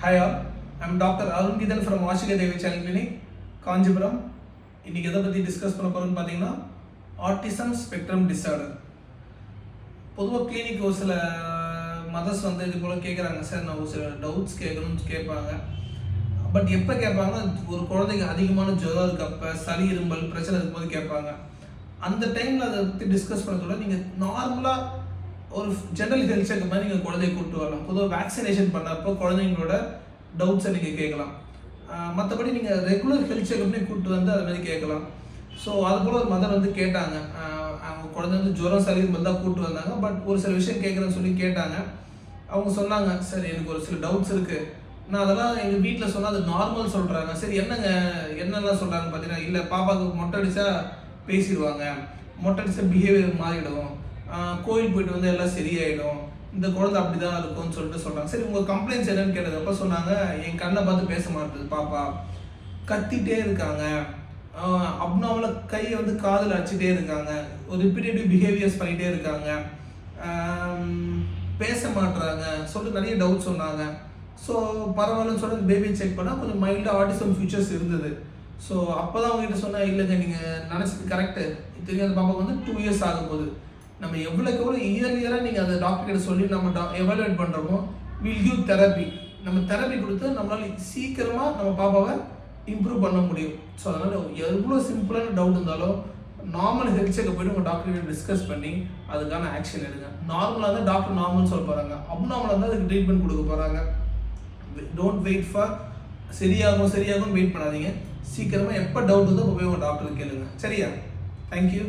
Hi all, I'm Dr. Arun Gidan from Ashika Devi Child Clinic, Kanchipuram. இன்னைக்கு எதை பற்றி discuss பண்ண போகிறோம்னு பார்த்தீங்கன்னா ஆட்டிசம் ஸ்பெக்ட்ரம் டிஸார்டர். பொதுவாக கிளினிக் ஒரு சில மதர்ஸ் வந்து இது போல் கேட்குறாங்க, சார் நான் ஒரு சில டவுட்ஸ் கேட்கணும்னு கேட்பாங்க. பட் எப்போ கேட்பாங்கன்னா ஒரு குழந்தைக்கு அதிகமான ஜுரம் இருக்கப்போ, சளி இரும்பல் பிரச்சனை இருக்கும்போது கேட்பாங்க. அந்த டைமில் அதை பற்றி டிஸ்கஸ் பண்ணுறதோட நீங்கள் நார்மலாக ஒரு ஜென்ரல் ஹெல்த் செக்அப் மாதிரி நீங்கள் குழந்தைய கூப்பிட்டு வரலாம். பொதுவாக வேக்சினேஷன் பண்ணப்போ குழந்தைங்களோட டவுட்ஸை நீங்கள் கேட்கலாம். மற்றபடி நீங்கள் ரெகுலர் ஹெல்த் செக்அப்னே கூப்பிட்டு வந்து அது மாதிரி கேட்கலாம். ஸோ அது போல் ஒரு மதர் வந்து கேட்டாங்க, அவங்க குழந்தை வந்து ஜுரம் சளி இரும்பல் தான் கூப்பிட்டு வந்தாங்க. பட் ஒரு சில விஷயம் கேட்குறேன்னு சொல்லி கேட்டாங்க. அவங்க சொன்னாங்க, சார் எனக்கு ஒரு சில டவுட்ஸ் இருக்குது, நான் அதெல்லாம் எங்கள் வீட்டில் சொன்னால் அது நார்மல் சொல்கிறாங்க. சரி என்னெல்லாம் சொல்கிறாங்க பார்த்தீங்கன்னா, இல்லை பாப்பாவுக்கு மொட்டை அடித்தா பேசிடுவாங்க, மொட்டை அடித்தா பிஹேவியர் மாறிடும், கோயில் போயிட்டு வந்து எல்லாம் சரியாயிடும், இந்த குழந்தை அப்படி தான் இருக்கும்னு சொல்லிட்டு சொல்கிறாங்க. சரி உங்கள் கம்ப்ளைண்ட்ஸ் என்னன்னு கேட்டது அப்போ சொன்னாங்க, என் கண்ணை பார்த்து பேச மாட்டேது பாப்பா, கத்திட்டே இருக்காங்க, அப்நார்மலாக கையை வந்து காதில் அடிச்சுட்டே இருக்காங்க, ஒரு ரிப்பீட்டேட்டிவ் பிஹேவியர்ஸ் பண்ணிகிட்டே இருக்காங்க, பேச மாட்டுறாங்க சொல்லிட்டு நிறைய டவுட் சொன்னாங்க. ஸோ பரவாயில்லன்னு சொல்லிட்டு பேபி செக் பண்ணால் கொஞ்சம் மைல்டாக ஆட்டிசம் ஃபியூச்சர்ஸ் இருந்தது. ஸோ அப்போ தான் அவங்ககிட்ட சொன்னால், இல்லைங்க நீங்கள் நினச்சது கரெக்டு, தெரியாத பாப்பாவுக்கு வந்து 2 years ஆகும் போது நம்ம எவ்வளோக்கு எவ்வளோ இயர்லியராக நீங்கள் அந்த டாக்டர் கிட்ட சொல்லி நம்ம எவாலுவேட் பண்ணுறோமோ, வில் கிவ் தெரப்பி. நம்ம தெரப்பி கொடுத்து நம்மளால் சீக்கிரமாக நம்ம பாப்பாவை இம்ப்ரூவ் பண்ண முடியும். ஸோ அதனால் எவ்வளோ சிம்பிளான டவுட் இருந்தாலும் நார்மல் ஹெல்த் செக்கப் போய்ட்டு உங்கள் டாக்டர் கிட்ட டிஸ்கஸ் பண்ணி அதுக்கான ஆக்ஷன் எடுங்க. நார்மலாக இருந்தால் டாக்டர் நார்மல் சொல்ல போகிறாங்க, அப்நார்மலாக இருந்தால் அதுக்கு ட்ரீட்மெண்ட் கொடுக்க போகிறாங்க. டோன்ட் வெயிட் ஃபார் சரியாகும் வெயிட் பண்ணாதீங்க. சீக்கிரமாக எப்போ டவுட் இருந்தோ போய் உங்கள் டாக்டருக்கு கேளுங்க. சரியா? தேங்க்யூ.